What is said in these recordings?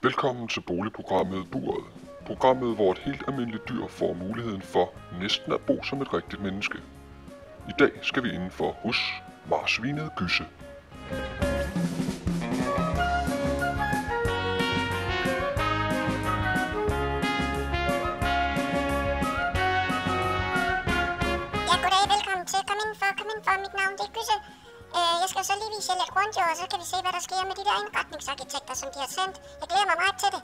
Velkommen til boligprogrammet Buret. Programmet, hvor et helt almindeligt dyr får muligheden for næsten at bo som et rigtigt menneske. I dag skal vi indenfor hos marsvinet Gysse. Ja, goddag, velkommen til. Kom indenfor. Mit navn det er Gysse. Jeg skal så lige vise jer lidt rundt, og så kan vi se, hvad der sker med de der indretningsarkitekter, som de har sendt. Jeg glæder mig meget til det.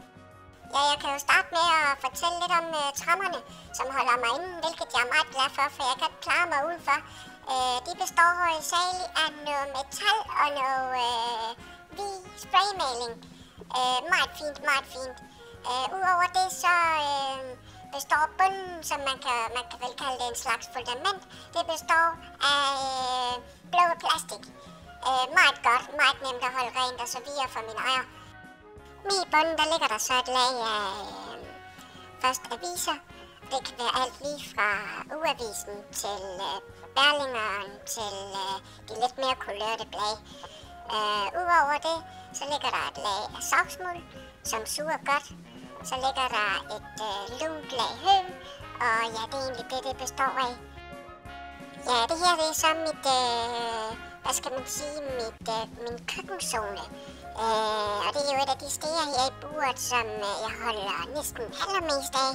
Ja, jeg kan jo starte med at fortælle lidt om trammerne, som holder mig inde, hvilket jeg er meget glad for jeg kan klare mig udenfor. De består hovedsageligt af noget metal og noget hvid spraymaling. Meget fint. Udover det så består bunden, som man kan vel kalde det en slags fundament. Det består af blå plastik. Meget godt, meget nemt at holde rent og så videre for mine ejer. Lige i bunden, der ligger der så et lag af først aviser. Det kan være alt lige fra uavisen til Berlingeren til de lidt mere kulørte blade. Udover det, så ligger der et lag af sovsmuld, som suger godt. Så ligger der et lunt lag hø, og ja, det er egentlig det består af. Ja, det her det er så mit, min køkkenzone. Og det er jo et af de steder her i buret, som jeg holder næsten allermest af.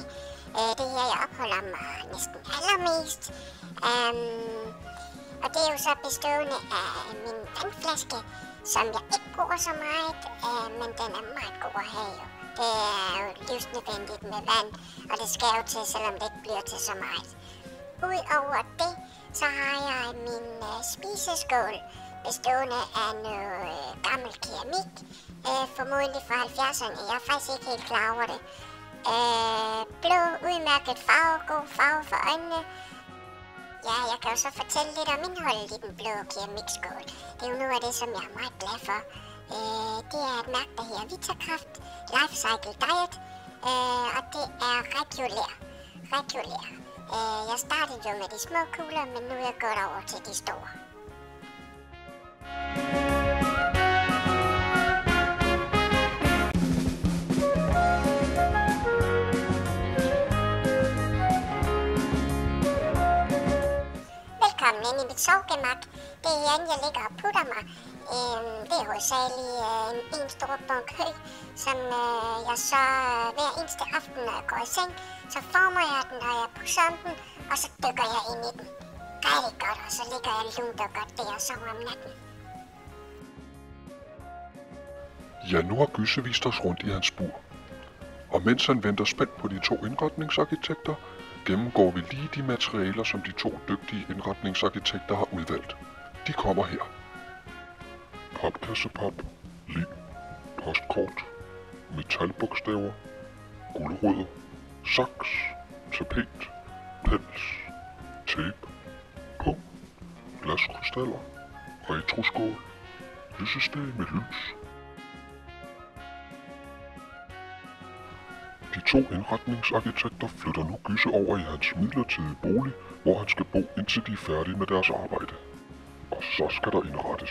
Det her, jeg opholder mig næsten allermest. Og det er jo så bestående af min vandflaske, som jeg ikke bruger så meget, men den er meget god at have jo. Det er jo livsnødvendigt med vand, og det skal jo til, selvom det ikke bliver til så meget. Udover det, så har jeg min spiseskål, bestående af noget gammel keramik, formodentlig fra 70'erne. Jeg er faktisk ikke helt klar over det. Blå, udmærket farve, god farve for øjnene. Ja, jeg kan jo så fortælle lidt om indholdet i den blå keramikskål. Det er jo noget af det, som jeg er meget glad for. Det er et mærke, der hedder Vitakraft Life Cycle Diet, og det er regulær. Jeg startede jo med de små kugler, men nu er jeg gået over til de store. Velkommen ind i mit sovegemak. Det er herinde, jeg ligger og putter mig. Det er hovedsageligt en stor bunke hø, som jeg så hver eneste aften, når jeg går i seng, så former jeg den, og jeg pusser om den, og så dykker jeg ind i den. Rigtig godt, og så ligger jeg lunt og godt der og sover om natten. Ja, nu har Gysse vist os rundt i hans bur. Og mens han venter spændt på de to indretningsarkitekter, gennemgår vi lige de materialer, som de to dygtige indretningsarkitekter har udvalgt. De kommer her. Papkassepap, lim, postkort, metalbogstaver, gulerødder, saks, tapet, pels, tape, pung, glaskrystaller, retroskål, lysestage med lys. De to indretningsarkitekter flytter nu Gysse over i hans midlertidige bolig, hvor han skal bo indtil de er færdige med deres arbejde. Og så skal der indrettes.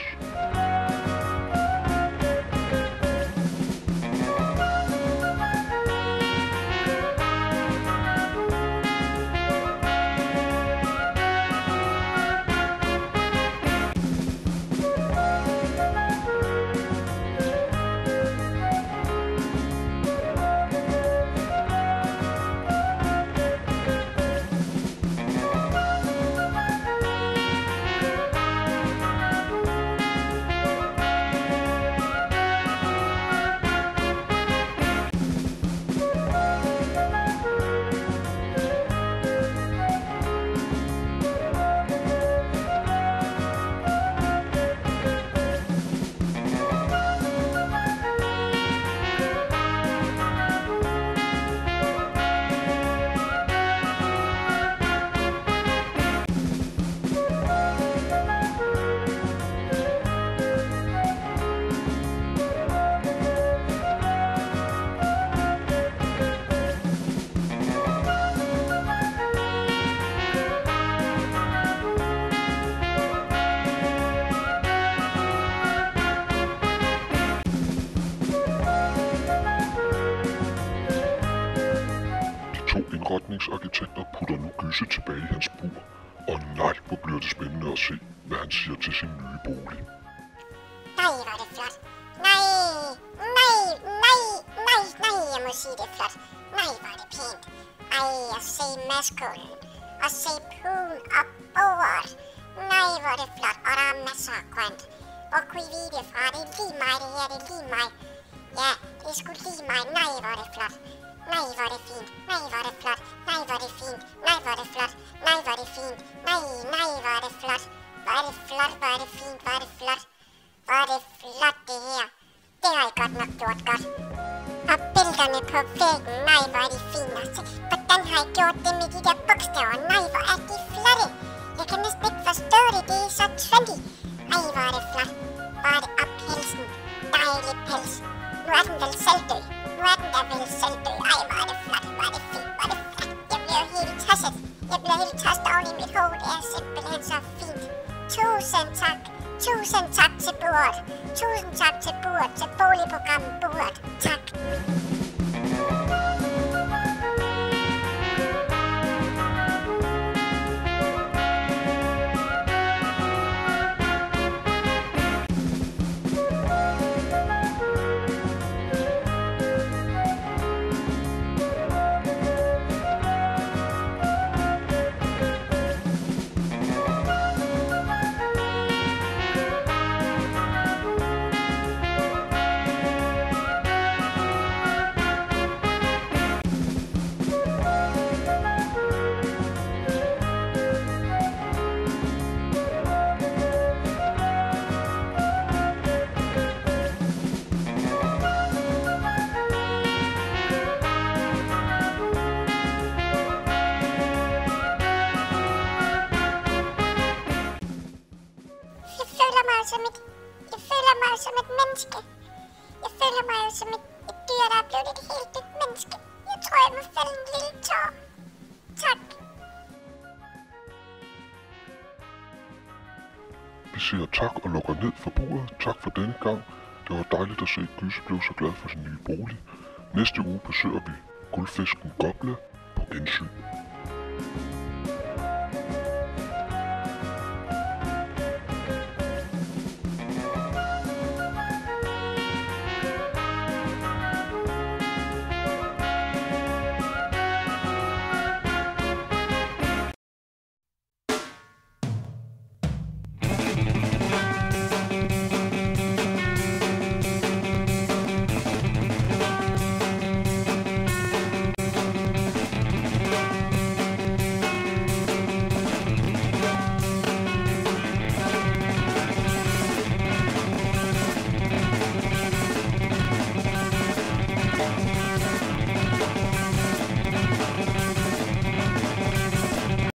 tilbage i hans bur. Og nej, hvor bliver det spændende at se, hvad han siger til sin nye bolig. Nej, hvor er det flot. Nej, jeg må sige, det er flot. Nej, hvor er det pænt. Ej, at se maskålen. Og se poolen og bordet. Nej, hvor er det flot. Og der er masser af grønt. Hvor kunne I vide det fra? Det er lige mig, det her. Det er lige mig. Ja, det er sgu lige mig. Nej, hvor er det flot. Nej, hvor er det fint. Nej, hvor er det flot. Nej, hvor er det fint. Nej, hvor er det flot. Nej, hvor er det fint. Nej, hvor er det flot. Hvor er det flot, hvor er det fint, hvor er det flot. Hvor er det flot, det her. Det har I godt nok gjort godt. Og billederne på væggen, nej, hvor er de fine. Altså, hvordan har I gjort det med de der bogstaver? Nej, hvor er de flotte. Jeg kan næsten ikke forstå det, det er så trendy. Ej, hvor er det flot. Hvor er det op pelsen. Dejlig pels. Nu er den vel selvdød. Nu er den der vel selvdød. Ej, hvor er det flot. Hvor er det fint. Hvor er det flot. Jeg bliver helt tosset. Jeg bliver helt tosset oven i mit hoved. Det er simpelthen så fint. Tusind tak. Tusind tak til Buret. Tusind tak til Buret. Til boligprogrammet Buret. Tak. Jeg føler mig som et menneske. Jeg føler mig som et dyr, der er blevet et helt nyt menneske. Jeg tror, jeg må fælde en lille tår. Tak. Vi siger tak og lukker ned for buret. Tak for denne gang. Det var dejligt at se, at Gyse blev så glad for sin nye bolig. Næste uge besøger vi guldfisken Gobla på gensyn.